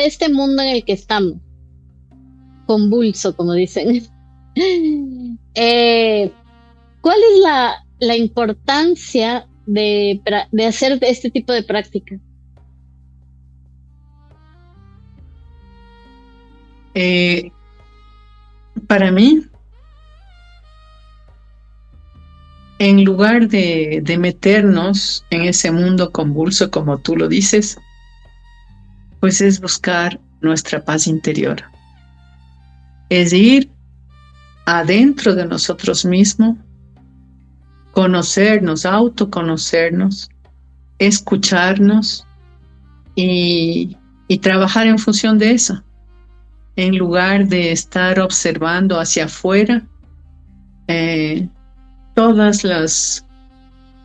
para este mundo en el que estamos, convulso, como dicen. eh, ¿Cuál es la importancia de hacer este tipo de práctica? Eh, para mí, en lugar de meternos en ese mundo convulso, como tú lo dices, pues es buscar nuestra paz interior. Es ir adentro de nosotros mismos, conocernos, autoconocernos, escucharnos y trabajar en función de eso. En lugar de estar observando hacia afuera eh, todas las,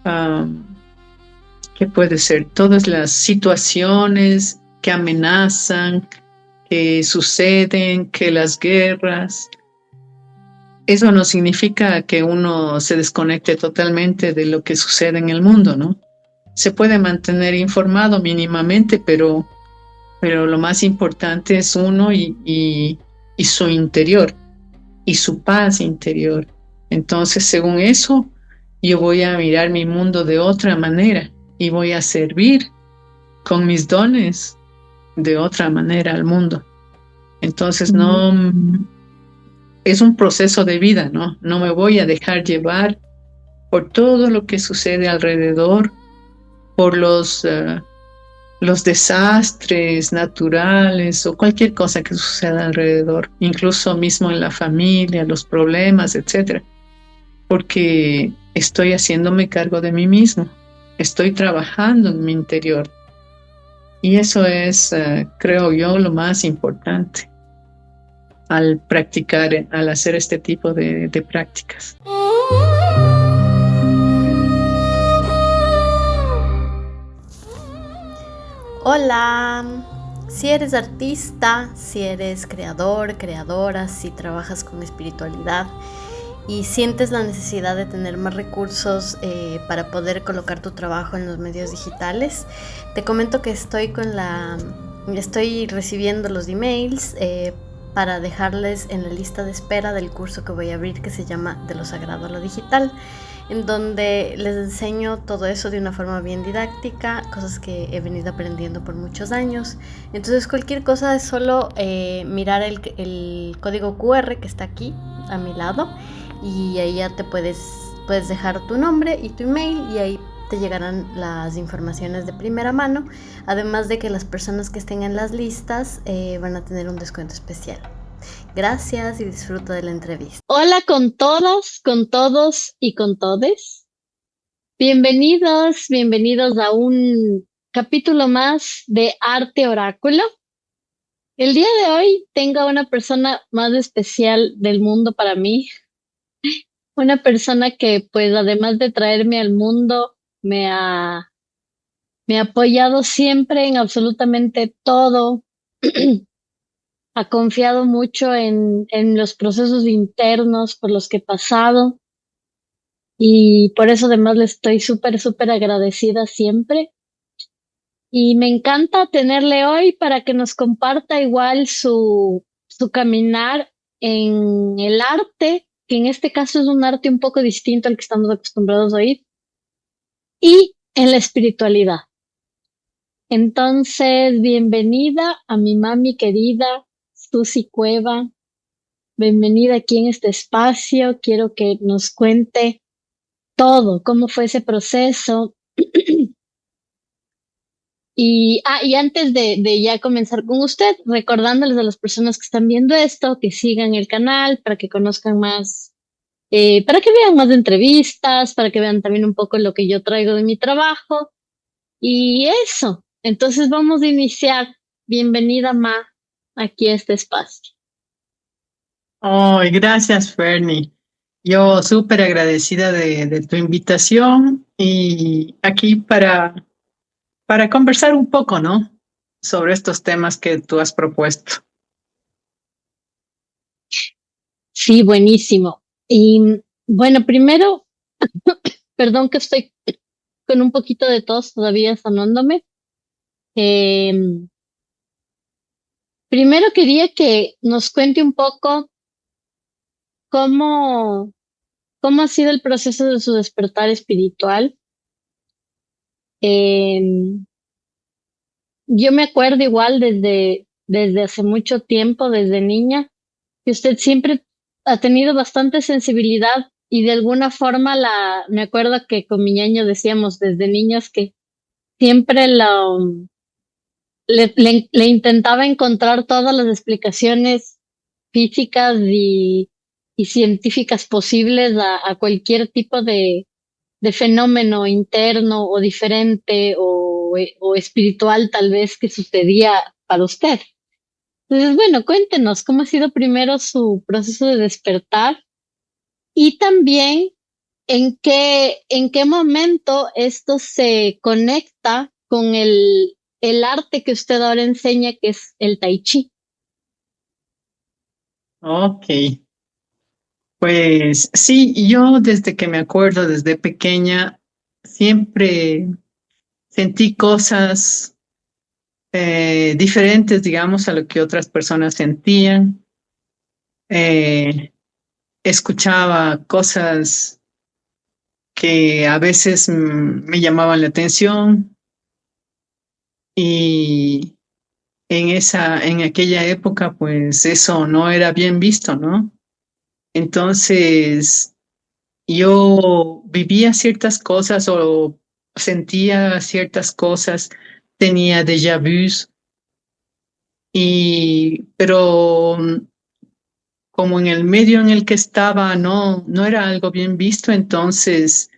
um, ¿qué puede ser? Todas las situaciones que amenazan, que suceden, que las guerras. Eso no significa que uno se desconecte totalmente de lo que sucede en el mundo, ¿no? Se puede mantener informado mínimamente, pero lo más importante es uno y su interior y su paz interior. Entonces, según eso, yo voy a mirar mi mundo de otra manera y voy a servir con mis dones de otra manera al mundo. Entonces, no es un proceso de vida, ¿no? No me voy a dejar llevar por todo lo que sucede alrededor, por los desastres naturales o cualquier cosa que suceda alrededor, incluso mismo en la familia, los problemas, etcétera, porque estoy haciéndome cargo de mí mismo, estoy trabajando en mi interior y eso es, creo yo, lo más importante al practicar, al hacer este tipo de prácticas. Hola, si eres artista, si eres creador, creadora, si trabajas con espiritualidad y sientes la necesidad de tener más recursos para poder colocar tu trabajo en los medios digitales, te comento que estoy recibiendo los emails para dejarles en la lista de espera del curso que voy a abrir, que se llama De lo Sagrado a lo Digital, en donde les enseño todo eso de una forma bien didáctica, cosas que he venido aprendiendo por muchos años. Entonces cualquier cosa es solo mirar el código QR que está aquí a mi lado, y ahí ya puedes dejar tu nombre y tu email, y ahí te llegarán las informaciones de primera mano, además de que las personas que estén en las listas van a tener un descuento especial. Gracias y disfruta de la entrevista. Hola con todas, con todos y con todes. Bienvenidos a un capítulo más de Arte Oráculo. El día de hoy tengo a una persona más especial del mundo para mí, una persona que pues además de traerme al mundo, me ha apoyado siempre en absolutamente todo, ha confiado mucho en los procesos internos por los que he pasado. Y por eso además le estoy súper agradecida siempre. Y me encanta tenerle hoy para que nos comparta igual su caminar en el arte, que en este caso es un arte un poco distinto al que estamos acostumbrados a oír, y en la espiritualidad. Entonces, bienvenida a mi mami querida, Susi Cueva. Bienvenida aquí en este espacio. Quiero que nos cuente todo, cómo fue ese proceso. Y antes de ya comenzar con usted, recordándoles a las personas que están viendo esto, que sigan el canal para que conozcan más, para que vean más entrevistas, para que vean también un poco lo que yo traigo de mi trabajo. Y eso, entonces vamos a iniciar. Bienvenida, Ma, aquí a este espacio. Oh, gracias, Fernie. Yo súper agradecida de tu invitación y aquí para conversar un poco, ¿no? Sobre estos temas que tú has propuesto. Sí, buenísimo. Y bueno, primero, perdón que estoy con un poquito de tos todavía sanándome. Primero quería que nos cuente un poco cómo, cómo ha sido el proceso de su despertar espiritual. Eh, yo me acuerdo igual desde hace mucho tiempo, desde niña, que usted siempre ha tenido bastante sensibilidad y de alguna forma me acuerdo que con mi ñaño decíamos desde niños que siempre le intentaba encontrar todas las explicaciones físicas y científicas posibles a cualquier tipo de fenómeno interno o diferente o espiritual tal vez que sucedía para usted. Entonces, bueno, cuéntenos cómo ha sido primero su proceso de despertar y también en qué momento esto se conecta con el arte que usted ahora enseña, que es el Tai Chi. Ok, pues sí, yo desde que me acuerdo, desde pequeña, siempre sentí cosas diferentes, digamos, a lo que otras personas sentían. Eh, Escuchaba cosas que a veces me llamaban la atención y en aquella época, pues eso no era bien visto, ¿no? Entonces, yo vivía ciertas cosas o sentía ciertas cosas, tenía déjà vus, pero como en el medio en el que estaba no era algo bien visto, entonces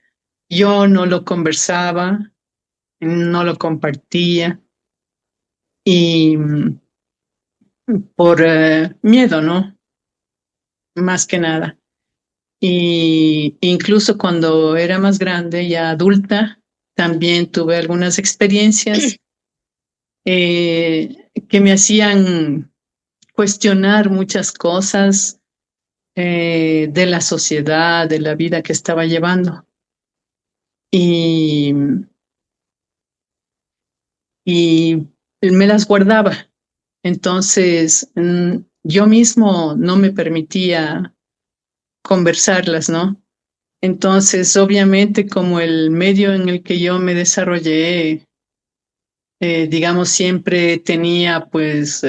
yo no lo conversaba, no lo compartía y por miedo, ¿no? Más que nada. Y incluso cuando era más grande, ya adulta, también tuve algunas experiencias que me hacían cuestionar muchas cosas de la sociedad, de la vida que estaba llevando. Y, y me las guardaba. Entonces, yo mismo no me permitía conversarlas, ¿no? Entonces, obviamente, como el medio en el que yo me desarrollé, digamos, siempre tenía pues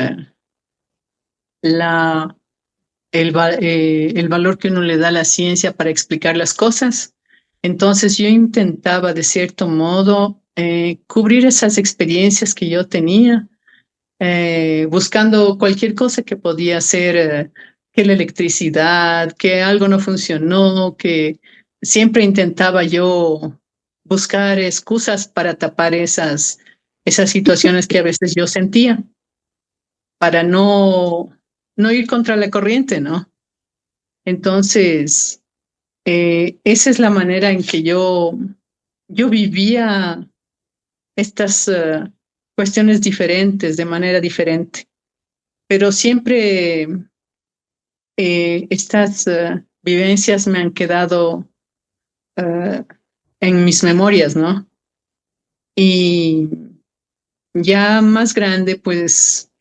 la, el valor que uno le da a la ciencia para explicar las cosas. Entonces yo intentaba de cierto modo cubrir esas experiencias que yo tenía, buscando cualquier cosa que podía ser que la electricidad, que algo no funcionó, que siempre intentaba yo buscar excusas para tapar esas situaciones que a veces yo sentía, para no ir contra la corriente, ¿no? Entonces, esa es la manera en que yo vivía estas cuestiones diferentes, de manera diferente. Pero siempre estas vivencias me han quedado eh, en mis memorias, ¿no? Y ya más grande, pues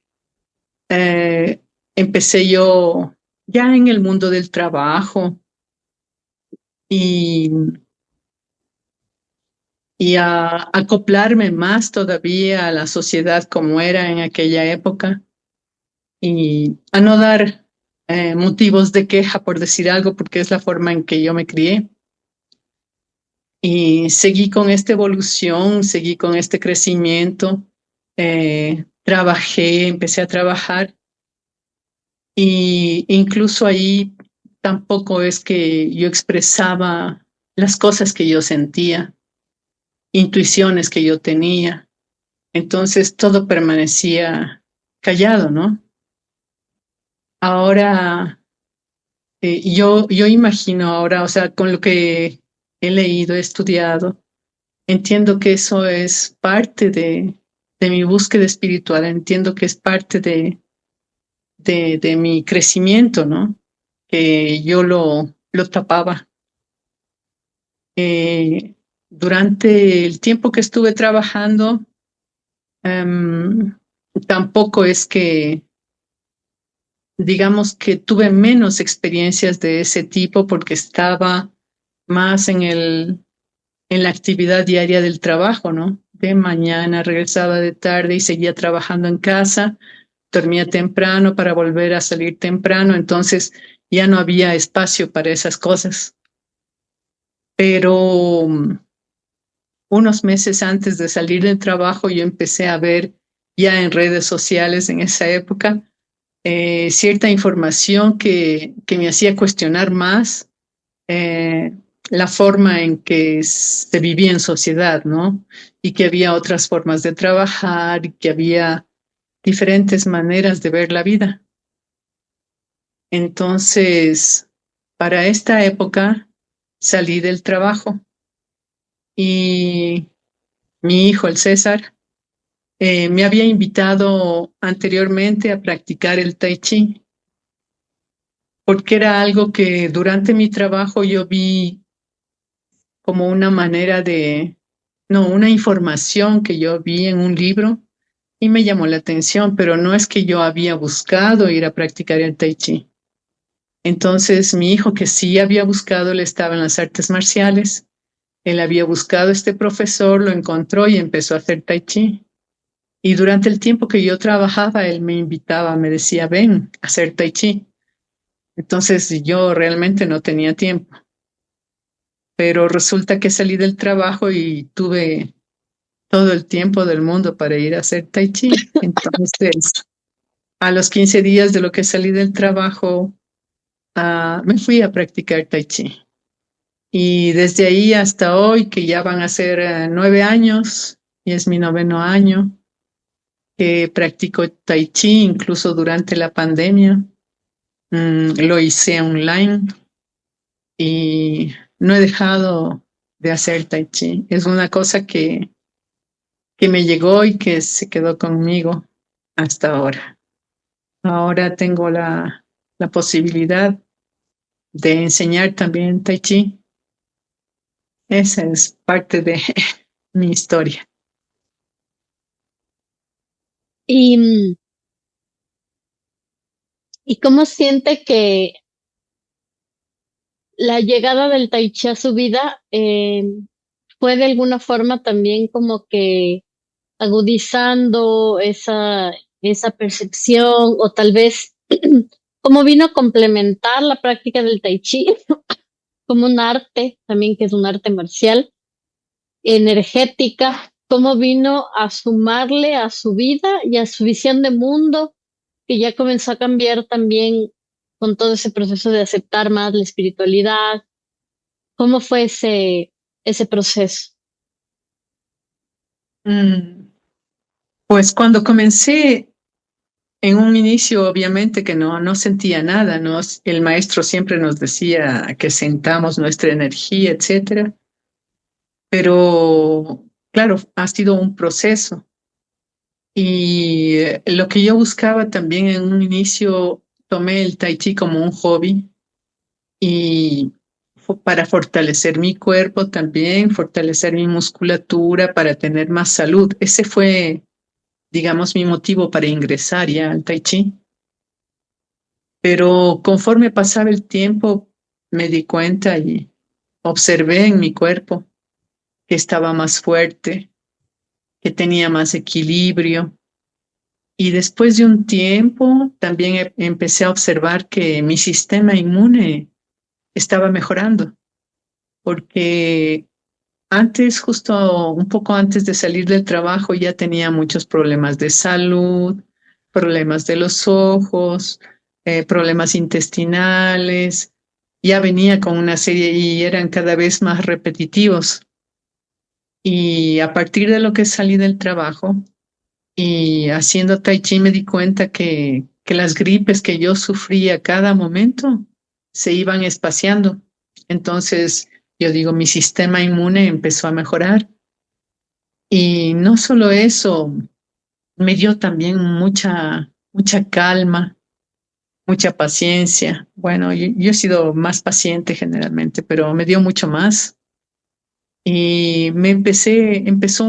empecé yo ya en el mundo del trabajo y, y a acoplarme más todavía a la sociedad como era en aquella época y a no dar motivos de queja por decir algo, porque es la forma en que yo me crié. Y seguí con esta evolución, seguí con este crecimiento, trabajé, empecé a trabajar y incluso ahí tampoco es que yo expresaba las cosas que yo sentía, intuiciones que yo tenía. Entonces todo permanecía callado, ¿no? Ahora, yo imagino ahora, o sea, con lo que he leído, he estudiado, entiendo que eso es parte de mi búsqueda espiritual, entiendo que es parte de mi crecimiento, ¿no? Que yo lo tapaba. Durante el tiempo que estuve trabajando, tampoco es que digamos que tuve menos experiencias de ese tipo porque estaba más en la actividad diaria del trabajo, ¿no? De mañana regresaba de tarde y seguía trabajando en casa, dormía temprano para volver a salir temprano, entonces ya no había espacio para esas cosas. Pero unos meses antes de salir del trabajo yo empecé a ver ya en redes sociales en esa época cierta información que me hacía cuestionar más eh, la forma en que se vivía en sociedad, ¿no? Y que había otras formas de trabajar y que había diferentes maneras de ver la vida. Entonces, para esta época salí del trabajo y mi hijo, el César, me había invitado anteriormente a practicar el Tai Chi, porque era algo que durante mi trabajo yo vi como una manera no, una información que yo vi en un libro y me llamó la atención, pero no es que yo había buscado ir a practicar el Tai Chi. Entonces mi hijo, que sí había buscado, él estaba en las artes marciales, él había buscado a este profesor, lo encontró y empezó a hacer Tai Chi. Y durante el tiempo que yo trabajaba, él me invitaba, me decía, ven a hacer Tai Chi. Entonces yo realmente no tenía tiempo, pero resulta que salí del trabajo y tuve todo el tiempo del mundo para ir a hacer Tai Chi. Entonces, a los 15 días de lo que salí del trabajo, me fui a practicar Tai Chi. Y desde ahí hasta hoy, que ya van a ser 9 años, y es mi 9º año, que practico Tai Chi, incluso durante la pandemia. Lo hice online y no he dejado de hacer Tai Chi. Es una cosa que me llegó y que se quedó conmigo hasta ahora. Ahora tengo la posibilidad de enseñar también Tai Chi. Esa es parte de mi historia. ¿Y, y cómo siente que la llegada del Tai Chi a su vida fue de alguna forma también como que agudizando esa percepción o tal vez cómo vino a complementar la práctica del Tai Chi como un arte, también que es un arte marcial, energética, cómo vino a sumarle a su vida y a su visión de mundo, que ya comenzó a cambiar también con todo ese proceso de aceptar más la espiritualidad. ¿Cómo fue ese proceso? Pues cuando comencé, en un inicio obviamente que no sentía nada, ¿no? El maestro siempre nos decía que sentamos nuestra energía, etcétera. Pero claro, ha sido un proceso. Y lo que yo buscaba también en un inicio, tomé el Tai Chi como un hobby y para fortalecer mi cuerpo también, fortalecer mi musculatura, para tener más salud. Ese fue, digamos, mi motivo para ingresar ya al Tai Chi. Pero conforme pasaba el tiempo, me di cuenta y observé en mi cuerpo que estaba más fuerte, que tenía más equilibrio. Y después de un tiempo, también empecé a observar que mi sistema inmune estaba mejorando, porque antes, justo un poco antes de salir del trabajo, ya tenía muchos problemas de salud, problemas de los ojos, problemas intestinales. Ya venía con una serie y eran cada vez más repetitivos. Y a partir de lo que salí del trabajo y haciendo Tai Chi me di cuenta que las gripes que yo sufría a cada momento se iban espaciando. Entonces, yo digo, mi sistema inmune empezó a mejorar. Y no solo eso, me dio también mucha calma, mucha paciencia. Bueno, yo he sido más paciente generalmente, pero me dio mucho más. Y empezó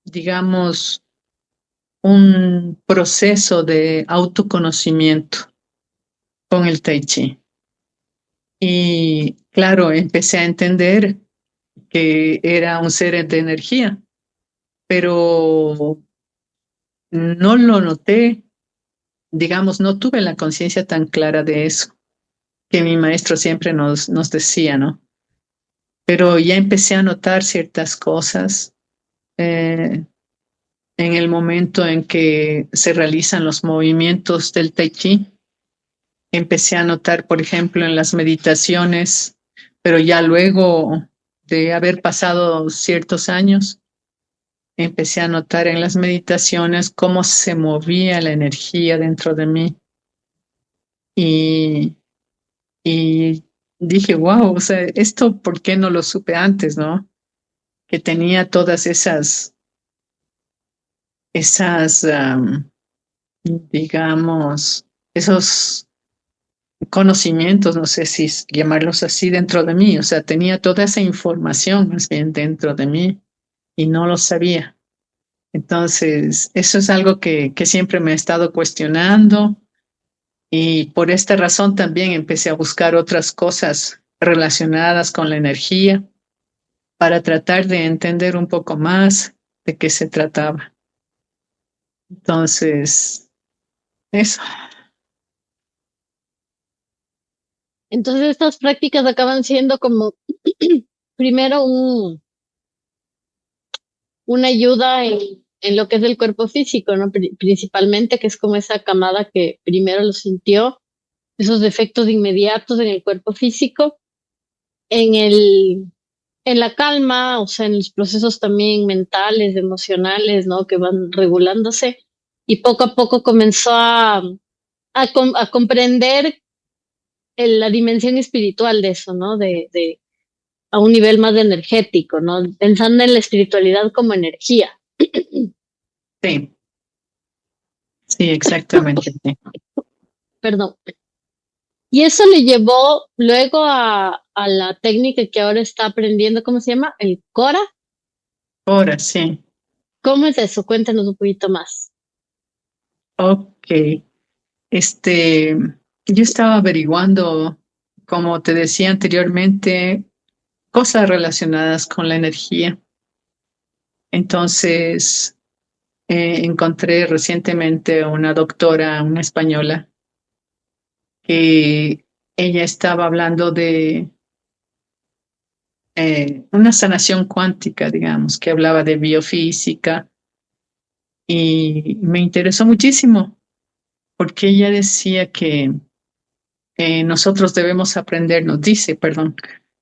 digamos, un proceso de autoconocimiento con el Tai Chi. Y claro, empecé a entender que era un ser de energía, pero no lo noté, digamos, no tuve la conciencia tan clara de eso, que mi maestro siempre nos decía, ¿no? Pero ya empecé a notar ciertas cosas en el momento en que se realizan los movimientos del Tai Chi. Empecé a notar, por ejemplo, en las meditaciones, pero ya luego de haber pasado ciertos años, empecé a notar en las meditaciones cómo se movía la energía dentro de mí. Y, y dije, wow, o sea, esto, ¿por qué no lo supe antes, no? Que tenía todas esas, digamos, esos conocimientos, no sé si llamarlos así, dentro de mí. O sea, tenía toda esa información más bien dentro de mí y no lo sabía. Entonces, eso es algo que siempre me he estado cuestionando y por esta razón también empecé a buscar otras cosas relacionadas con la energía para tratar de entender un poco más de qué se trataba. Entonces, eso. Entonces estas prácticas acaban siendo como primero una ayuda en lo que es el cuerpo físico, ¿no? Principalmente, que es como esa camada que primero lo sintió, esos efectos inmediatos en el cuerpo físico, en en la calma, o sea, en los procesos también mentales, emocionales, ¿no? Que van regulándose y poco a poco comenzó a comprender la dimensión espiritual de eso, ¿no? A un nivel más energético, ¿no? Pensando en la espiritualidad como energía. Sí, sí, exactamente. Sí. Perdón. Y eso le llevó luego a la técnica que ahora está aprendiendo, ¿cómo se llama? El Cora. Ahora sí. ¿Cómo es eso? Cuéntanos un poquito más. Ok. Yo estaba averiguando, como te decía anteriormente, cosas relacionadas con la energía. Entonces, encontré recientemente una doctora, una española, que ella estaba hablando de una sanación cuántica, digamos, que hablaba de biofísica y me interesó muchísimo porque ella decía que nosotros debemos aprender, nos dice, perdón,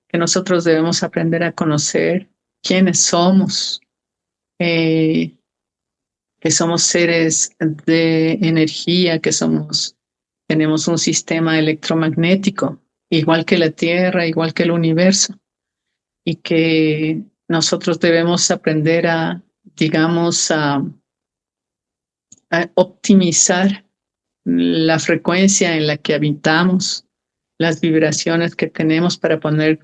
que nosotros debemos aprender a conocer quiénes somos, eh, que somos seres de energía, tenemos un sistema electromagnético, igual que la Tierra, igual que el universo, y que nosotros debemos aprender digamos, a optimizar la frecuencia en la que habitamos, las vibraciones que tenemos para poder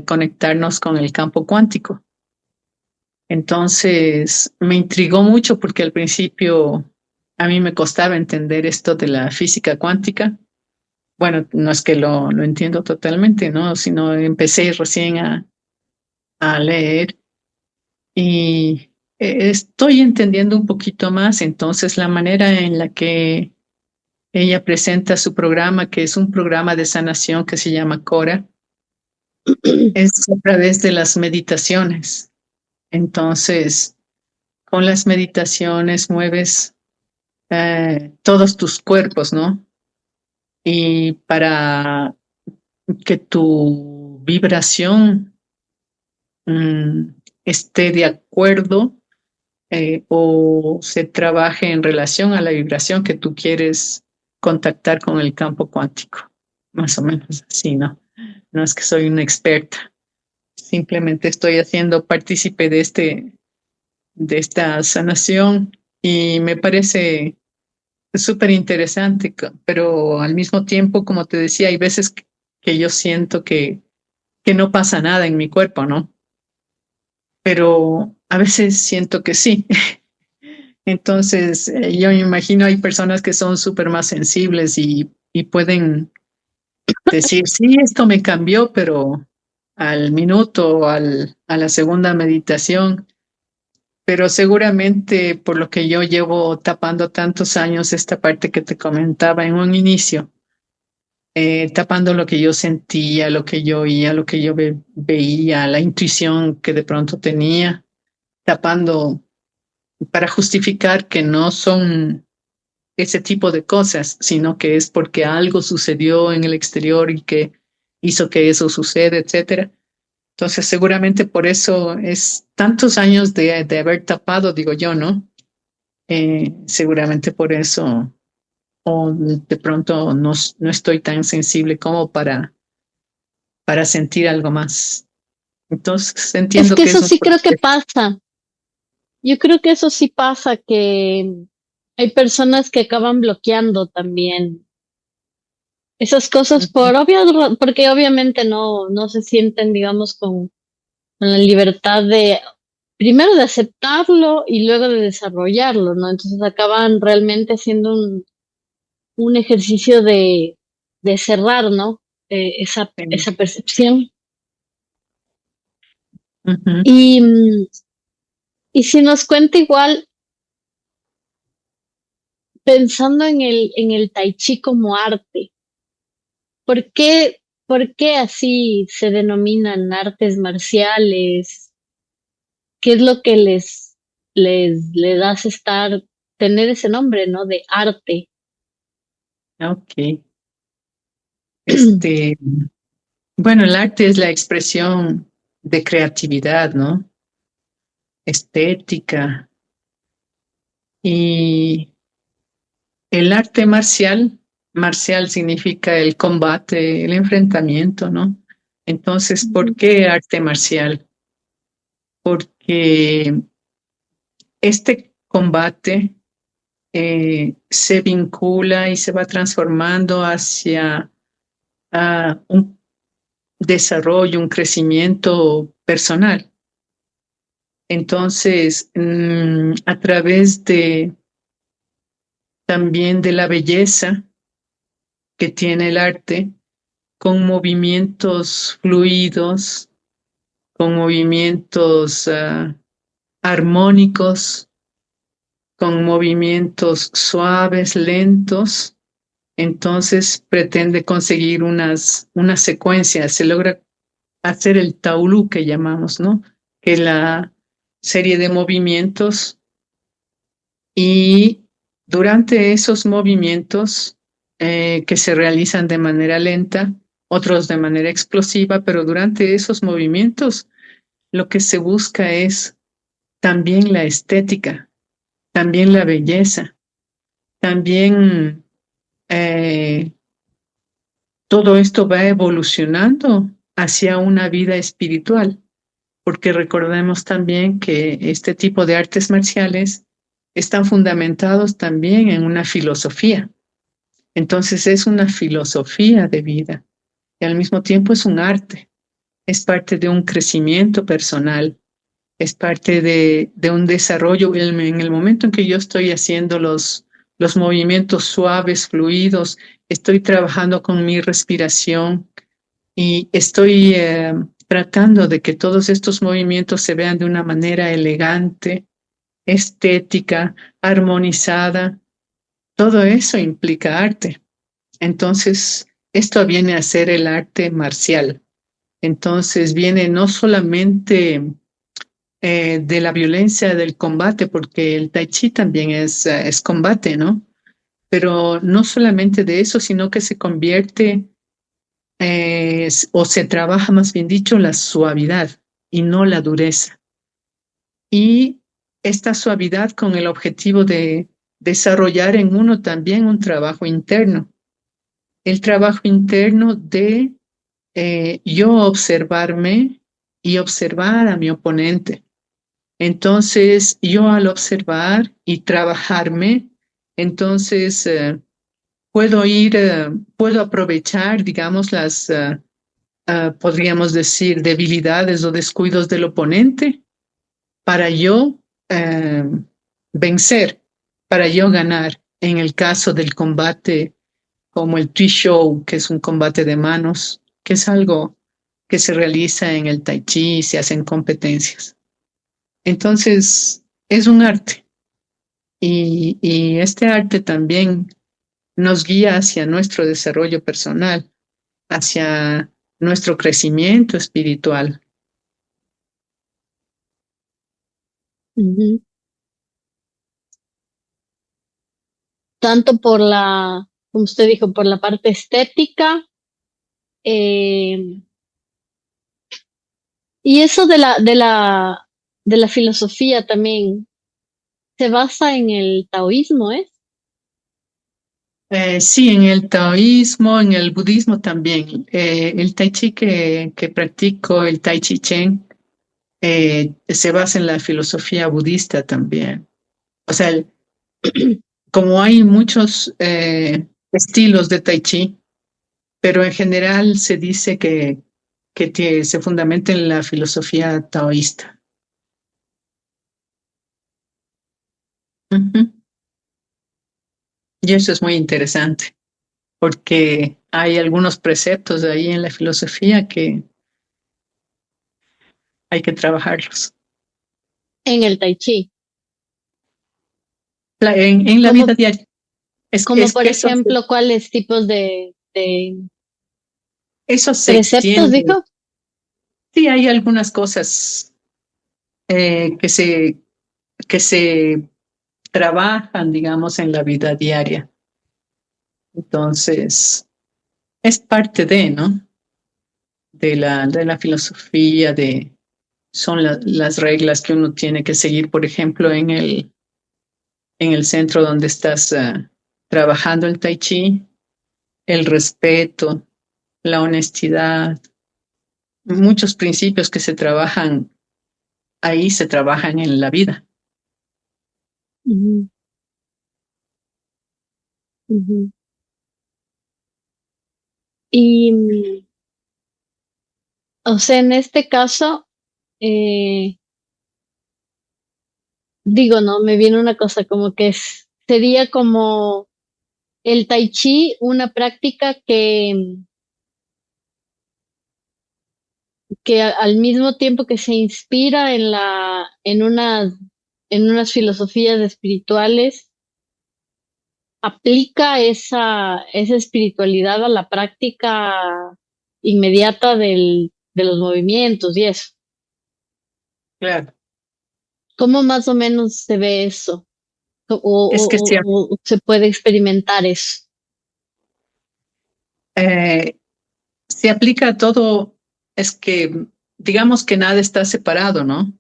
conectarnos con el campo cuántico. Entonces, me intrigó mucho porque al principio a mí me costaba entender esto de la física cuántica. Bueno, no es que lo entiendo totalmente, ¿no? Sino empecé recién a leer y estoy entendiendo un poquito más. Entonces, la manera en la que ella presenta su programa, que es un programa de sanación que se llama Cora, es a través de las meditaciones. Entonces, con las meditaciones mueves todos tus cuerpos, ¿no? Y para que tu vibración esté de acuerdo o se trabaje en relación a la vibración que tú quieres contactar con el campo cuántico. Más o menos así, ¿no? No es que soy una experta, simplemente estoy haciendo partícipe de esta sanación y me parece súper interesante, pero al mismo tiempo, como te decía, hay veces que yo siento que no pasa nada en mi cuerpo, ¿no? Pero a veces siento que sí. Entonces, yo me imagino hay personas que son súper más sensibles y pueden decir, sí, esto me cambió, pero al minuto o a la segunda meditación. Pero seguramente por lo que yo llevo tapando tantos años esta parte que te comentaba en un inicio, tapando lo que yo sentía, lo que yo oía, lo que yo veía, la intuición que de pronto tenía, tapando para justificar que no son ese tipo de cosas, sino que es porque algo sucedió en el exterior y que hizo que eso suceda, etcétera. Entonces, seguramente por eso es tantos años de haber tapado, digo yo, ¿no? Seguramente por eso, o de pronto no estoy tan sensible como para sentir algo más. Entonces, Es entiendo que que es eso un sí creo que proceso. pasa. Yo creo que eso sí pasa, que hay personas que acaban bloqueando también esas cosas Ujú. porque obviamente no se sienten, digamos, con la libertad de, primero de aceptarlo y luego de desarrollarlo, ¿no? Entonces acaban realmente haciendo un ejercicio de cerrar, ¿no? Esa percepción. Ujú. Y, y si nos cuenta igual, pensando en el tai chi como arte, por qué así se denominan artes marciales? ¿Qué es lo que les hace tener ese nombre, ¿no? De arte. Ok. Este, bueno, el arte es la expresión de creatividad, ¿no? Estética. Y el arte marcial, marcial significa el combate, el enfrentamiento, ¿no? Entonces, ¿por Ujú, qué arte marcial? Porque este combate se vincula y se va transformando hacia un desarrollo, un crecimiento personal. Entonces, a través de también de la belleza que tiene el arte, con movimientos fluidos, con movimientos armónicos, con movimientos suaves, lentos. Entonces pretende conseguir unas secuencias, se logra hacer el taulú que llamamos, ¿no? Que es la serie de movimientos y durante esos movimientos que se realizan de manera lenta, otros de manera explosiva, pero durante esos movimientos lo que se busca es también la estética, también la belleza, también eh, todo esto va evolucionando hacia una vida espiritual, porque recordemos también que este tipo de artes marciales están fundamentados también en una filosofía. Entonces es una filosofía de vida y al mismo tiempo es un arte, es parte de un crecimiento personal, es parte de un desarrollo. En el momento en que yo estoy haciendo los movimientos suaves, fluidos, estoy trabajando con mi respiración y estoy tratando de que todos estos movimientos se vean de una manera elegante, estética, armonizada. Todo eso implica arte. Entonces, esto viene a ser el arte marcial. Entonces, viene no solamente de la violencia del combate, porque el tai chi también es combate, ¿no? Pero no solamente de eso, sino que se convierte o se trabaja, más bien dicho, la suavidad y no la dureza. Y esta suavidad con el objetivo de desarrollar en uno también un trabajo interno. El trabajo interno de yo observarme y observar a mi oponente. Entonces, yo al observar y trabajarme, entonces puedo aprovechar, digamos, podríamos decir, debilidades o descuidos del oponente para yo vencer, para yo ganar. En el caso del combate, como el Tui Shou, que es un combate de manos, que es algo que se realiza en el Tai Chi y se hacen competencias. Entonces, es un arte. Y este arte también nos guía hacia nuestro desarrollo personal, hacia nuestro crecimiento espiritual. Ujú. Tanto por la, como usted dijo, por la parte estética, eh, y eso de la filosofía también se basa en el taoísmo, ¿eh? Sí, en el taoísmo, en el budismo también. El tai chi que practico, el tai chi chen, se basa en la filosofía budista también. O sea, como hay muchos estilos de tai chi, pero en general se dice que se fundamenta en la filosofía taoísta. Ujú. Y eso es muy interesante, porque hay algunos preceptos ahí en la filosofía que hay que trabajarlos. En el tai chi. En la Como, vida diaria. como Es por que eso, ejemplo, ¿cuáles tipos de eso se preceptos, extiende. dijo? Sí, hay algunas cosas eh, que se, que se trabajan, digamos, en la vida diaria. Entonces, es parte de, ¿no? De la filosofía, son las reglas que uno tiene que seguir, por ejemplo, en el centro donde estás trabajando el tai chi, el respeto, la honestidad, muchos principios que se trabajan ahí, se trabajan en la vida. Ujú, ujú. Y, o sea, en este caso, eh, digo, no, me viene una cosa como que sería como el tai chi, una práctica que al mismo tiempo que se inspira en en unas filosofías espirituales, aplica esa espiritualidad a la práctica inmediata de los movimientos y eso. Claro. ¿Cómo más o menos se ve eso? Es que sí, O se puede experimentar eso? eh, se aplica a todo, es que digamos que nada está separado, ¿no?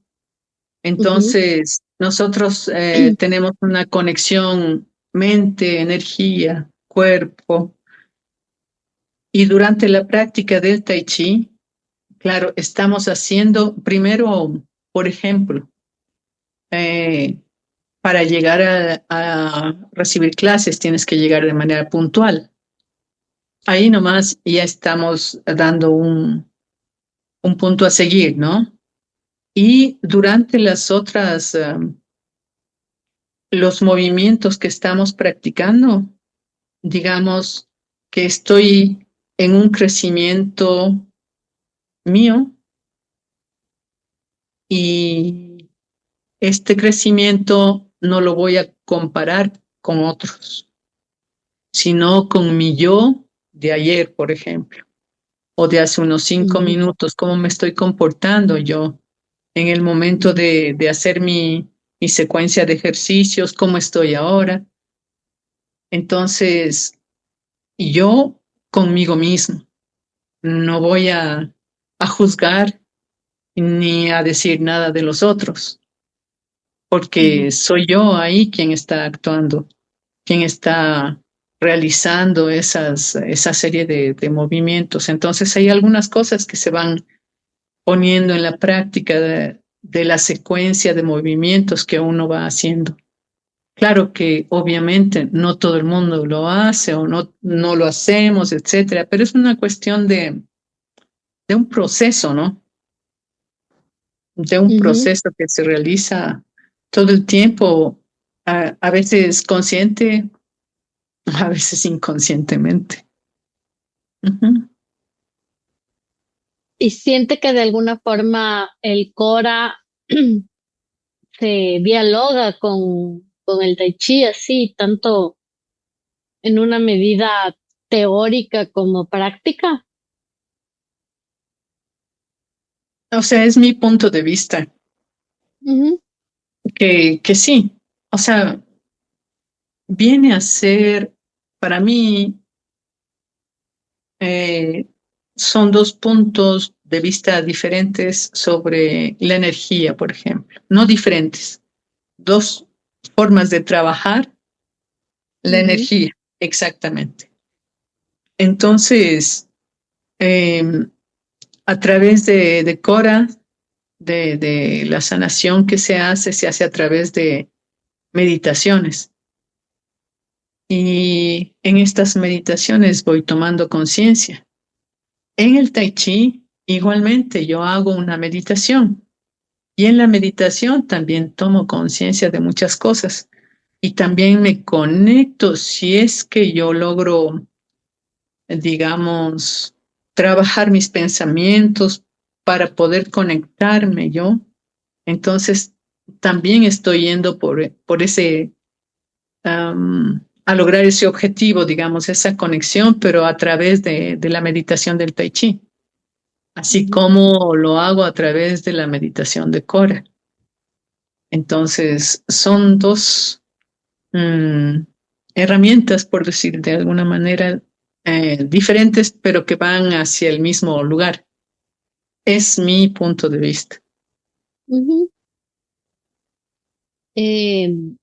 Ujú, Entonces, nosotros tenemos una conexión mente, energía, cuerpo, y durante la práctica del Tai Chi, claro, estamos haciendo primero, por ejemplo, eh, para llegar a recibir clases tienes que llegar de manera puntual. Ahí nomás ya estamos dando un punto a seguir, ¿no? Y durante las otras, los movimientos que estamos practicando, digamos que estoy en un crecimiento mío y este crecimiento no lo voy a comparar con otros, sino con mi yo de ayer, por ejemplo, o de hace unos 5 minutos, cómo me estoy comportando yo en el momento de hacer mi secuencia de ejercicios, cómo estoy ahora. Entonces, yo conmigo mismo, no voy a juzgar ni a decir nada de los otros, ujú, porque soy yo ahí quien está actuando, quien está realizando esa serie de movimientos. Entonces hay algunas cosas que se van poniendo en la práctica de la secuencia de movimientos que uno va haciendo. Claro que obviamente no todo el mundo lo hace o no lo hacemos, etcétera, pero es una cuestión de un proceso, ¿no? De un ujú, proceso que se realiza todo el tiempo a veces consciente, a veces inconscientemente. Ujú. Y siente que de alguna forma el Cora se dialoga con el Tai Chi así, tanto en una medida teórica como práctica. O sea, es mi punto de vista, Ujú, que sí, o sea, viene a ser, para mí, eh, son dos puntos de vista diferentes sobre la energía, por ejemplo. No diferentes, dos formas de trabajar la ujú, energía, exactamente. Entonces, eh, a través de Cora, de la sanación que se hace a través de meditaciones. Y en estas meditaciones voy tomando conciencia. En el Tai Chi, igualmente, yo hago una meditación y en la meditación también tomo conciencia de muchas cosas y también me conecto si es que yo logro, digamos, trabajar mis pensamientos para poder conectarme yo. Entonces, también estoy yendo por ese, a lograr ese objetivo, digamos, esa conexión, pero a través de la meditación del Tai Chi, así ujú. como lo hago a través de la meditación de Cora. Entonces, son dos mm, herramientas, por decir de alguna manera, diferentes, pero que van hacia el mismo lugar. Es mi punto de vista. Ujú.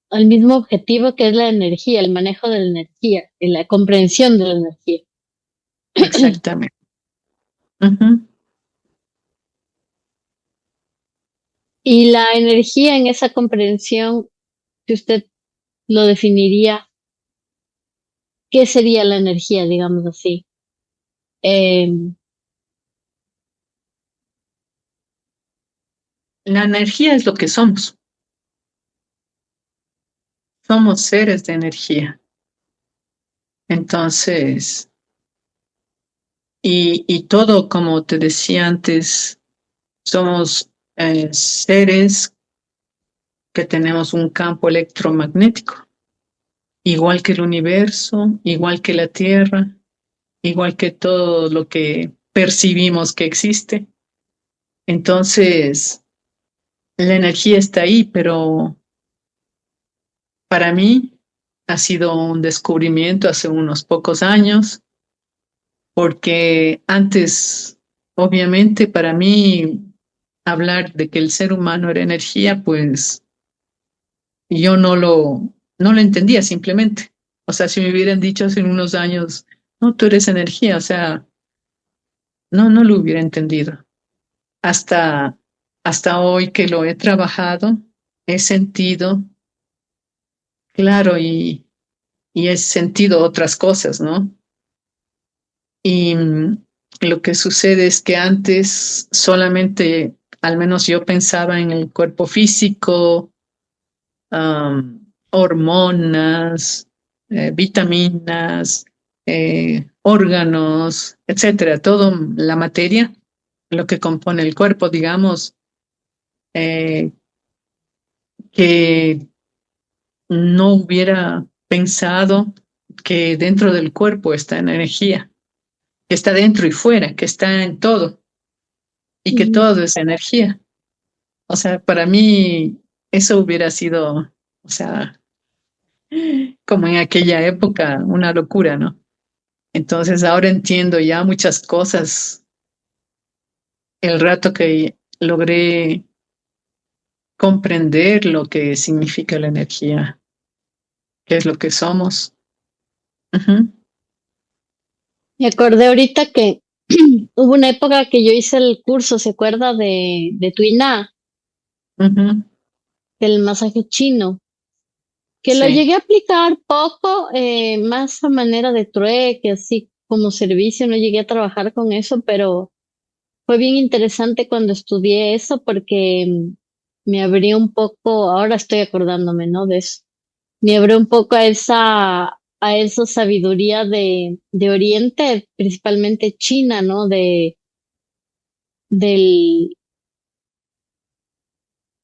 Al mismo objetivo que es la energía, el manejo de la energía y la comprensión de la energía. Exactamente. Ujú. Y la energía en esa comprensión, si usted lo definiría, ¿qué sería la energía, digamos así? Eh, La energía es lo que somos. Somos seres de energía. Entonces, y todo, como te decía antes, somos seres que tenemos un campo electromagnético, igual que el universo, igual que la Tierra, igual que todo lo que percibimos que existe. Entonces, la energía está ahí, pero para mí ha sido un descubrimiento hace unos pocos años, porque antes, obviamente, para mí, hablar de que el ser humano era energía, pues yo no lo entendía simplemente. O sea, si me hubieran dicho hace unos años, no, tú eres energía, o sea, no lo hubiera entendido. Hasta, hasta hoy que lo he trabajado, he sentido, claro, y he sentido otras cosas, ¿no? Y lo que sucede es que antes solamente, al menos yo pensaba en el cuerpo físico, hormonas, vitaminas, órganos, etcétera, todo la materia, lo que compone el cuerpo, digamos, eh, que no hubiera pensado que dentro del cuerpo está energía, que está dentro y fuera, que está en todo y que ujú, todo es energía. O sea, para mí eso hubiera sido, o sea, como en aquella época, una locura, ¿no? Entonces ahora entiendo ya muchas cosas el rato que logré comprender lo que significa la energía, qué es lo que somos. Ujú, Me acordé ahorita que hubo una época que yo hice el curso, ¿se acuerda de Tuina, ujú, del masaje chino? Que lo sí. llegué a aplicar poco, más a manera de trueque, así como servicio, no llegué a trabajar con eso, pero fue bien interesante cuando estudié eso porque me abrió un poco, ahora estoy acordándome, ¿no? De eso. me abrió un poco a esa sabiduría de Oriente, principalmente China, ¿no? Del,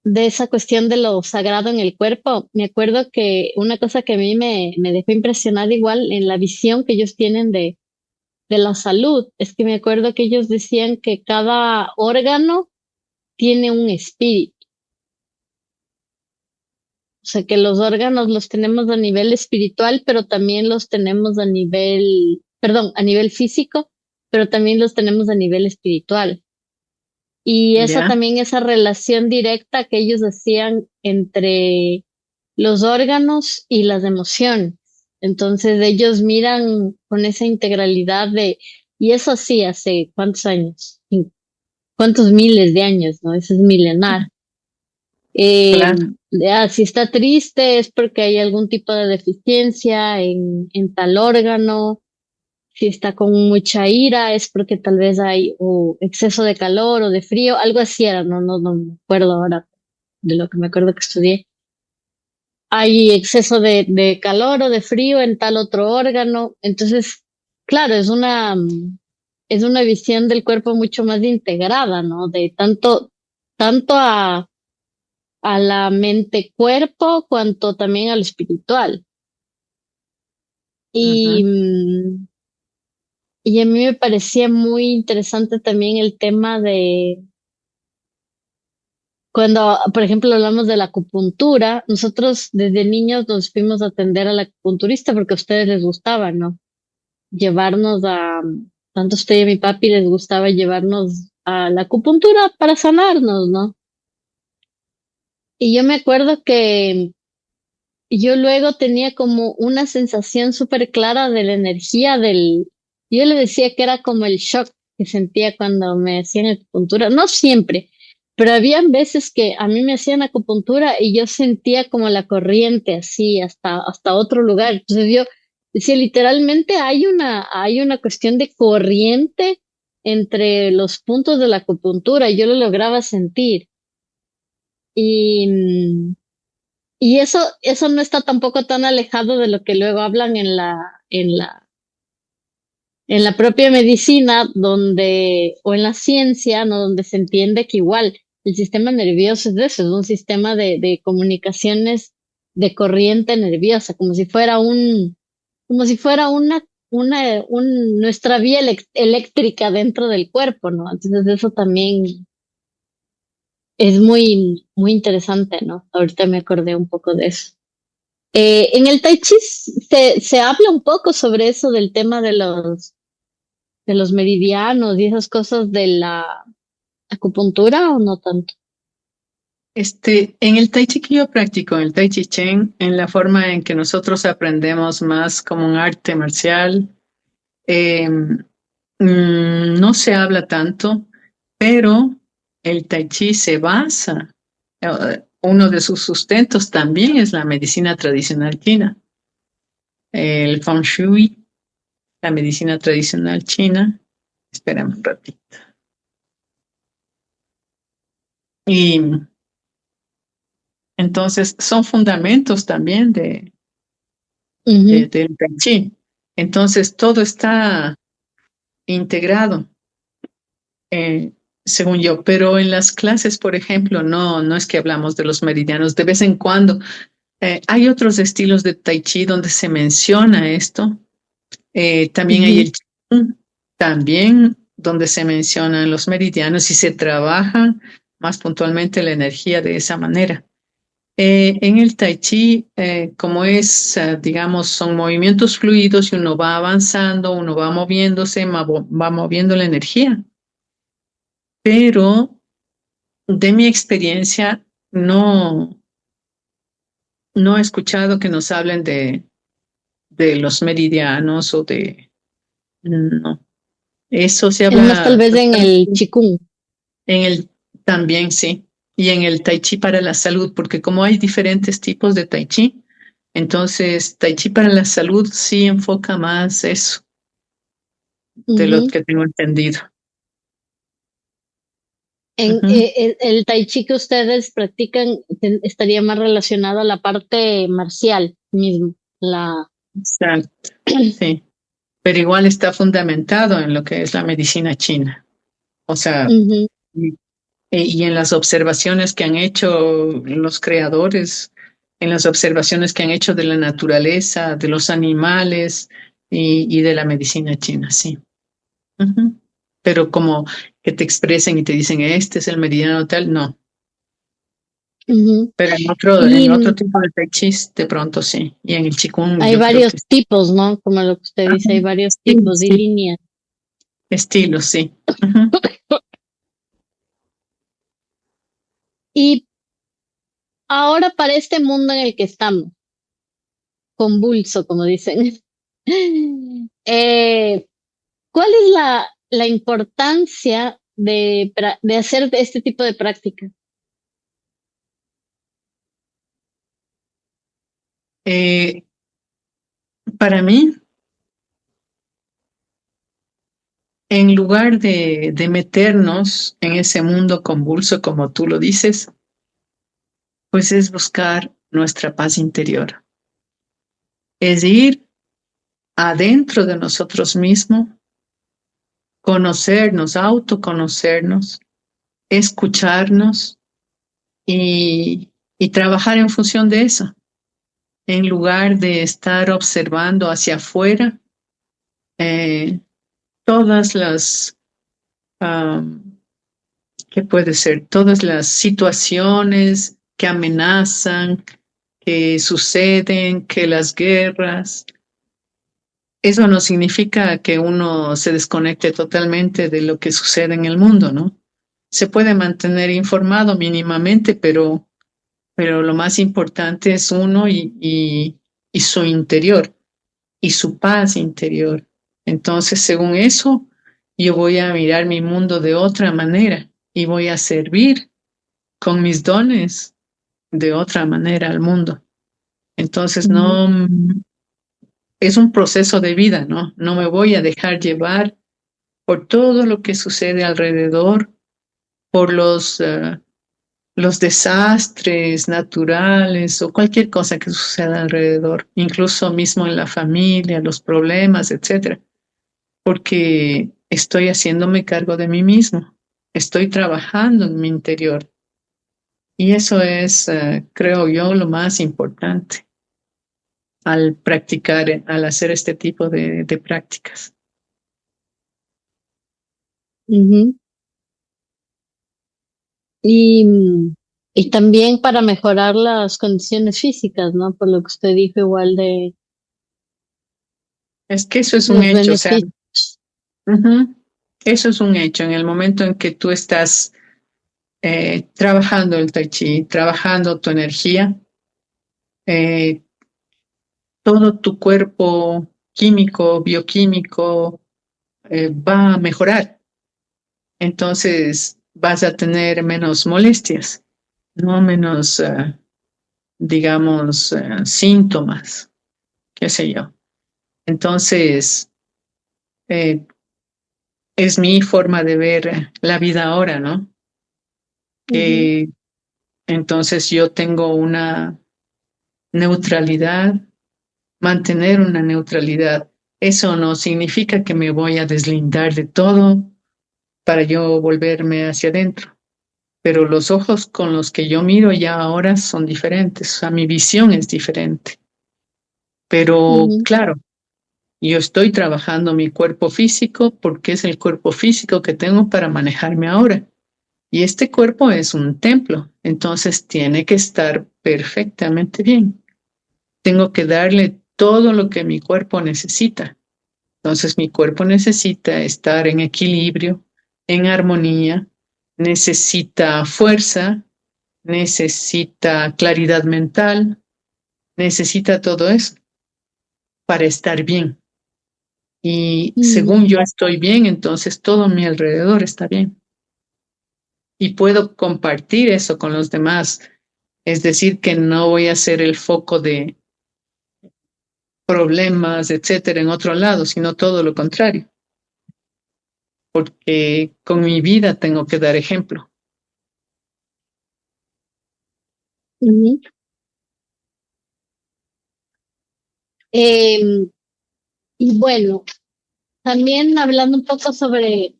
de esa cuestión de lo sagrado en el cuerpo. Me acuerdo que una cosa que a mí me dejó impresionada igual en la visión que ellos tienen de la salud, es que me acuerdo que ellos decían que cada órgano tiene un espíritu. O sea, que los órganos los tenemos a nivel espiritual, pero también los tenemos a nivel, perdón, a nivel físico, pero también los tenemos a nivel espiritual. Y esa ¿Ya? también, esa relación directa que ellos hacían entre los órganos y las emociones. Entonces ellos miran con esa integralidad y eso sí, hace cuántos años, cuántos miles de años, ¿no? Eso es milenar. Eh, Claro. si está triste es porque hay algún tipo de deficiencia en tal órgano. Si está con mucha ira es porque tal vez hay o exceso de calor o de frío, algo así era, no me acuerdo ahora de lo que me acuerdo que estudié. Hay exceso de calor o de frío en tal otro órgano. Entonces, claro, es una visión del cuerpo mucho más integrada, ¿no? De tanto a la mente-cuerpo cuanto también a lo espiritual. Y, Ujú. y a mí me parecía muy interesante también el tema de cuando, por ejemplo, hablamos de la acupuntura, nosotros desde niños nos fuimos a atender al acupunturista porque a ustedes les gustaba, ¿no? Llevarnos tanto a usted y a mi papi les gustaba llevarnos a la acupuntura para sanarnos, ¿no? Y yo me acuerdo que yo luego tenía como una sensación súper clara de la energía yo le decía que era como el shock que sentía cuando me hacían acupuntura, no siempre, pero habían veces que a mí me hacían acupuntura y yo sentía como la corriente así hasta otro lugar. Entonces yo decía, literalmente hay una cuestión de corriente entre los puntos de la acupuntura y yo lo lograba sentir. Y, y eso no está tampoco tan alejado de lo que luego hablan en la propia medicina, o en la ciencia, ¿no? Donde se entiende que igual el sistema nervioso es eso, es un sistema de comunicaciones de corriente nerviosa, como si fuera nuestra vía eléctrica dentro del cuerpo, ¿no? Entonces eso también es muy interesante, ¿no? Ahorita me acordé un poco de eso. En el Tai Chi se habla un poco sobre eso del tema de los meridianos y esas cosas de la acupuntura o no tanto. En el Tai Chi que yo practico, en el Tai Chi Chuan, en la forma en que nosotros aprendemos más como un arte marcial, eh, no se habla tanto, pero el Tai Chi se basa, uno de sus sustentos también es la medicina tradicional china, el Feng Shui, la medicina tradicional china. Espérame un ratito. Y entonces son fundamentos también Ujú, del Tai Chi. Entonces todo está integrado, eh, según yo, pero en las clases, por ejemplo, no es que hablamos de los meridianos de vez en cuando. Hay otros estilos de Tai Chi donde se menciona esto. También hay ujú, el Qigong, también donde se mencionan los meridianos y se trabaja más puntualmente la energía de esa manera. En el Tai Chi, como es, digamos, son movimientos fluidos y uno va avanzando, uno va moviéndose, va moviendo la energía. Pero de mi experiencia, no he escuchado que nos hablen de los meridianos o de... No, eso se es más tal habla vez en el Qigong. en el también, sí, y en el Tai Chi para la salud, porque como hay diferentes tipos de Tai Chi, entonces Tai Chi para la salud sí enfoca más eso, de lo Ujú. que tengo entendido. Ujú, el tai chi que ustedes practican estaría más relacionado a la parte marcial mismo, la... exacto, sí. Pero igual está fundamentado en lo que es la medicina china. O sea, Ujú, y en las observaciones que han hecho los creadores, en las observaciones que han hecho de la naturaleza, de los animales y de la medicina china, sí. Ujú. Pero como que te expresen y te dicen, este es el meridiano tal, no. ujú. Pero Y en otro tipo de tai chi, de pronto sí. Y en el Qigong hay yo creo varios que sí. tipos, ¿no? Como lo que usted Ajá. dice, hay varios Sí, tipos y sí. líneas. Estilo, sí. Ujú. Y ahora para este mundo en el que estamos, convulso, como dicen, eh, ¿cuál es la importancia de hacer este tipo de práctica? Eh, para mí, en lugar de meternos en ese mundo convulso, como tú lo dices, pues es buscar nuestra paz interior. Es ir adentro de nosotros mismos, conocernos, autoconocernos, escucharnos y trabajar en función de eso, en lugar de estar observando hacia afuera eh, todas las, um, ¿qué puede ser? Todas las situaciones que amenazan, que suceden, que las guerras. Eso no significa que uno se desconecte totalmente de lo que sucede en el mundo, ¿no? Se puede mantener informado mínimamente, pero lo más importante es uno y su interior y su paz interior. Entonces, según eso, yo voy a mirar mi mundo de otra manera y voy a servir con mis dones de otra manera al mundo. Entonces, Ujú, no, es un proceso de vida, ¿no? No me voy a dejar llevar por todo lo que sucede alrededor, por los desastres naturales o cualquier cosa que suceda alrededor, incluso mismo en la familia, los problemas, etcétera, porque estoy haciéndome cargo de mí mismo, estoy trabajando en mi interior y eso es, creo yo, lo más importante al practicar, al hacer este tipo de prácticas. ujú. Y, y también para mejorar las condiciones físicas, ¿no? Por lo que usted dijo, igual de Es que eso es un los hecho, o sea, beneficios. ujú, eso es un hecho. En el momento en que tú estás trabajando el tai chi, trabajando tu energía, eh, todo tu cuerpo químico, bioquímico, va a mejorar. Entonces vas a tener menos molestias, no menos, digamos, síntomas, qué sé yo. Entonces, eh, es mi forma de ver la vida ahora, ¿no? Ujú, Que entonces yo tengo una neutralidad, mantener una neutralidad. Eso no significa que me voy a deslindar de todo para yo volverme hacia adentro, pero los ojos con los que yo miro ya ahora son diferentes, o sea, mi visión es diferente. Pero ujú, claro, yo estoy trabajando mi cuerpo físico porque es el cuerpo físico que tengo para manejarme ahora. Y este cuerpo es un templo, entonces tiene que estar perfectamente bien. Tengo que darle todo lo que mi cuerpo necesita. Entonces mi cuerpo necesita estar en equilibrio, en armonía, necesita fuerza, necesita claridad mental, necesita todo eso para estar bien. Y ujú, según yo estoy bien, entonces todo a mi alrededor está bien. Y puedo compartir eso con los demás. Es decir, que no voy a ser el foco de problemas, etcétera, en otro lado, sino todo lo contrario, porque con mi vida tengo que dar ejemplo. Ujú. Em, y bueno, también hablando un poco sobre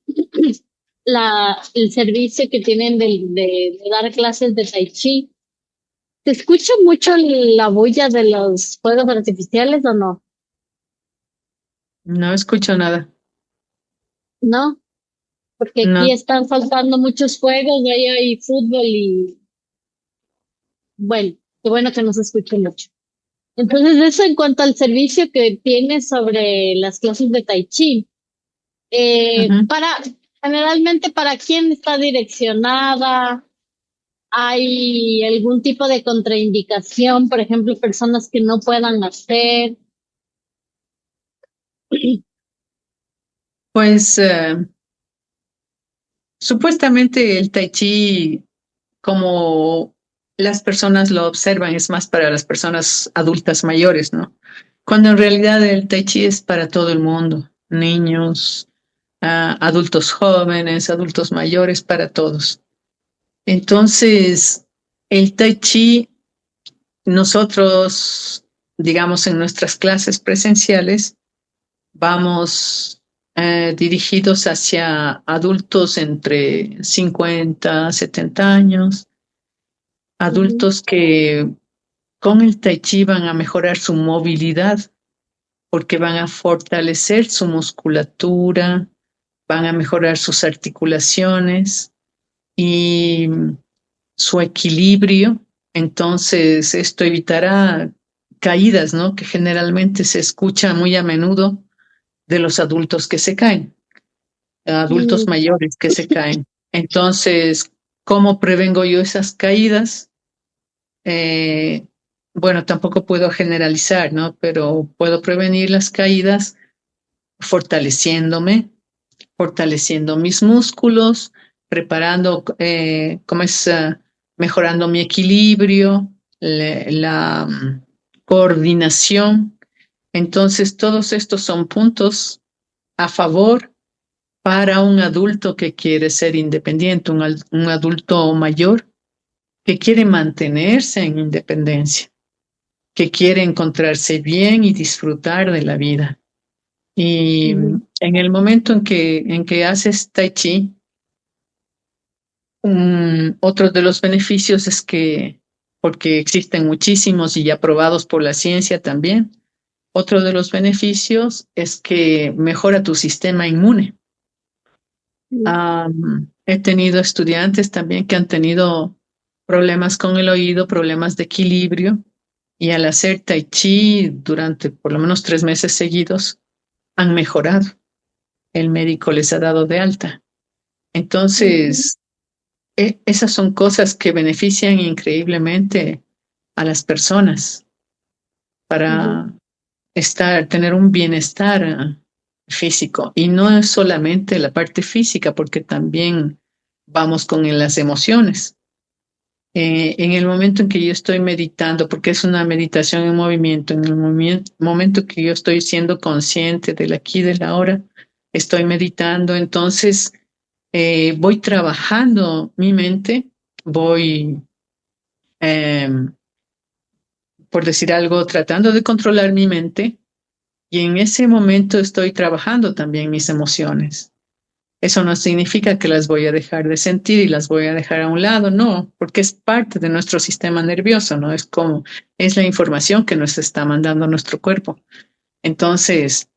el servicio que tienen de dar clases de Tai Chi. ¿Se escucha mucho la bulla de los fuegos artificiales o no? No escucho nada. ¿No? Porque aquí No. están faltando muchos juegos, ahí hay fútbol y bueno, qué bueno que no se escuche mucho. Entonces, eso en cuanto al servicio que tiene sobre las clases de Tai Chi. Ujú. Generalmente, ¿para quién está direccionada? ¿Hay algún tipo de contraindicación? Por ejemplo, personas que no puedan hacer. Pues supuestamente el tai chi, como las personas lo observan, es más para las personas adultas mayores, ¿no? Cuando en realidad el tai chi es para todo el mundo, niños, adultos jóvenes, adultos mayores, para todos. Entonces, el tai chi, nosotros, digamos, en nuestras clases presenciales, vamos dirigidos hacia adultos entre 50 70 años, Ujú, adultos que con el tai chi van a mejorar su movilidad porque van a fortalecer su musculatura, van a mejorar sus articulaciones y su equilibrio. Entonces, esto evitará caídas, ¿no? Que generalmente se escucha muy a menudo de los adultos que se caen, adultos ujú, mayores que se caen. Entonces, ¿cómo prevengo yo esas caídas? Eh, bueno, tampoco puedo generalizar, ¿no? Pero puedo prevenir las caídas fortaleciéndome, fortaleciendo mis músculos, preparando, ¿cómo es? Mejorando mi equilibrio, la coordinación. Entonces, todos estos son puntos a favor para un adulto que quiere ser independiente, un adulto mayor que quiere mantenerse en independencia, que quiere encontrarse bien y disfrutar de la vida. Y ujú, en el momento en que haces tai chi, otro de los beneficios es que, porque existen muchísimos y ya probados por la ciencia también, otro de los beneficios es que mejora tu sistema inmune. ujú, He tenido estudiantes también que han tenido problemas con el oído, problemas de equilibrio, y al hacer tai chi durante por lo menos 3 meses seguidos, han mejorado. El médico les ha dado de alta. ujú, Entonces, esas son cosas que benefician increíblemente a las personas ujú, para tener un bienestar físico. Y no es solamente la parte física, porque también vamos con las emociones. En el momento en que yo estoy meditando, porque es una meditación en movimiento, en el momento que yo estoy siendo consciente del aquí y del ahora, estoy meditando, entonces voy trabajando mi mente, voy, em, por decir algo, tratando de controlar mi mente y en ese momento estoy trabajando también mis emociones. Eso no significa que las voy a dejar de sentir y las voy a dejar a un lado, no, porque es parte de nuestro sistema nervioso, ¿no? Es la información que nos está mandando nuestro cuerpo. Entonces,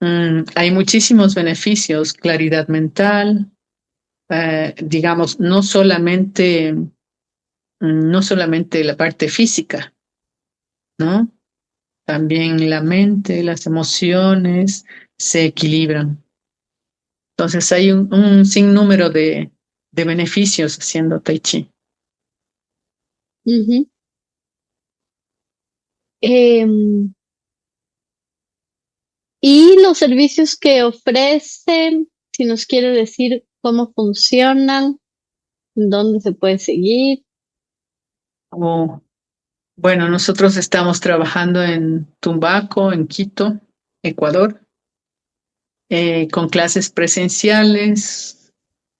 hay muchísimos beneficios, claridad mental, digamos, no solamente la parte física, ¿no? También la mente, las emociones se equilibran. Entonces hay un sinnúmero de beneficios haciendo tai chi. ujú. Em, y los servicios que ofrecen, si nos quiere decir cómo funcionan, dónde se puede seguir. Oh, bueno, nosotros estamos trabajando en Tumbaco, en Quito, Ecuador, con clases presenciales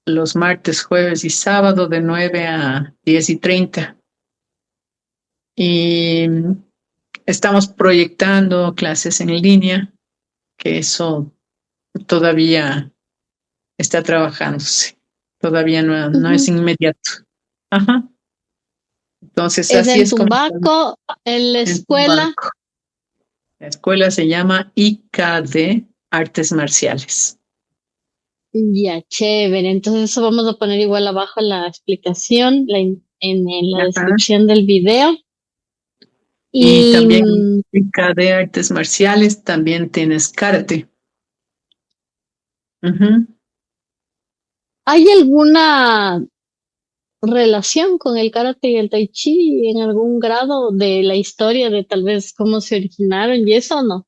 los martes, jueves y sábado de 9 a 10:30. Y estamos proyectando clases en línea, que eso todavía está trabajándose. Todavía no es Ujú. inmediato. Ajá. Entonces, Es así en es como estamos Tumbaco, en la en escuela. Tumbaco. La escuela se llama IKD Artes Marciales. Ya, chévere. Entonces eso vamos a poner igual abajo la explicación, en la Ajá. descripción del video. Y Y también IKD Artes Marciales, también tienes karate. Ujú. ¿hay alguna relación con el karate y el tai chi en algún grado de la historia de tal vez cómo se originaron y eso o no?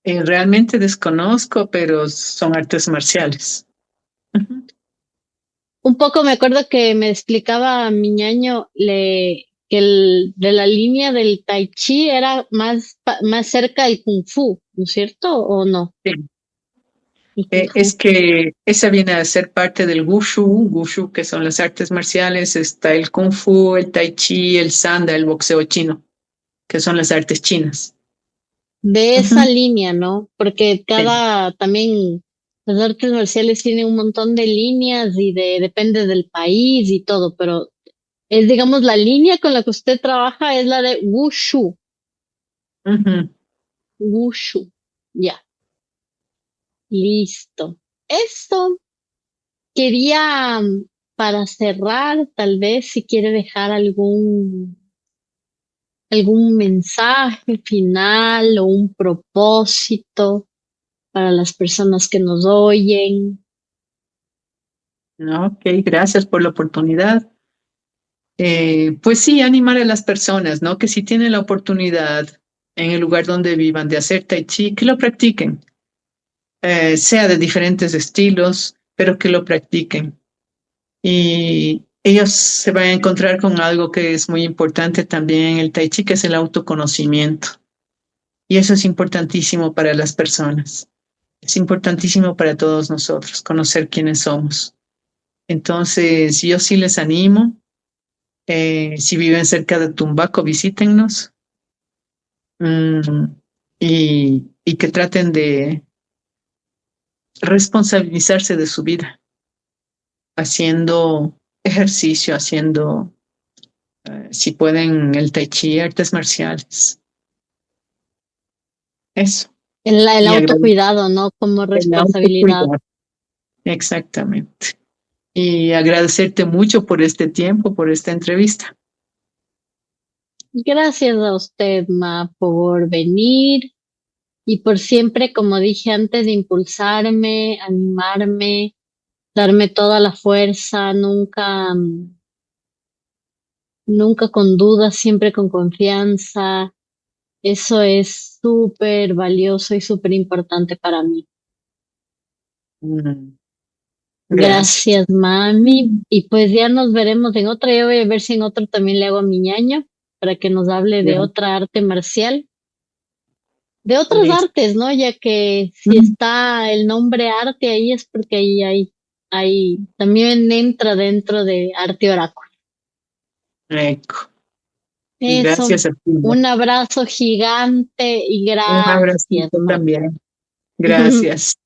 Realmente desconozco, pero son artes marciales. Ujú. Un poco me acuerdo que me explicaba mi ñaño que de la línea del tai chi era más cerca del kung fu, ¿no es cierto? ¿O no? Sí. El kung Es fu. que esa viene a ser parte del wushu, que son las artes marciales. Está el kung fu, el tai chi, el sanda, el boxeo chino, que son las artes chinas. De esa Ujú. línea, ¿no? Porque Sí. también las artes marciales tienen un montón de líneas y depende del país y todo, pero es, digamos, la línea con la que usted trabaja es la de Wushu. Ujú. Wushu. Ya, listo. Esto quería, para cerrar, tal vez si quiere dejar algún mensaje final o un propósito para las personas que nos oyen. Ok, gracias por la oportunidad. Pues sí, animar a las personas, ¿no? Que si tienen la oportunidad en el lugar donde vivan de hacer tai chi, que lo practiquen, sea de diferentes estilos, pero que lo practiquen. Y ellos se van a encontrar con algo que es muy importante también en el tai chi, que es el autoconocimiento. Y eso es importantísimo para las personas. Es importantísimo para todos nosotros, conocer quiénes somos. Entonces, yo sí les animo. Si viven cerca de Tumbaco, visítennos. mm, y que traten de responsabilizarse de su vida, haciendo ejercicio, haciendo, si pueden, el tai chi, artes marciales. Eso. El Y agradecer autocuidado, ¿no? Como el responsabilidad. autocuidado. Exactamente. Y agradecerte mucho por este tiempo, por esta entrevista. Gracias a usted, Ma, por venir y por siempre, como dije antes, de impulsarme, animarme, darme toda la fuerza, nunca con dudas, siempre con confianza. Eso es súper valioso y súper importante para mí. Mm, Gracias. Gracias, mami. Y pues ya nos veremos en otra. Yo voy a ver si en otro también le hago a mi ñaño para que nos hable de Ya, otra arte marcial, de otras listo. artes, ¿no? Ya que si Mm, está el nombre arte ahí es porque ahí también entra dentro de arte oráculo. Eco. Eso. Gracias a ti. Un abrazo gigante y Un gracias, abracito mami. también. Gracias.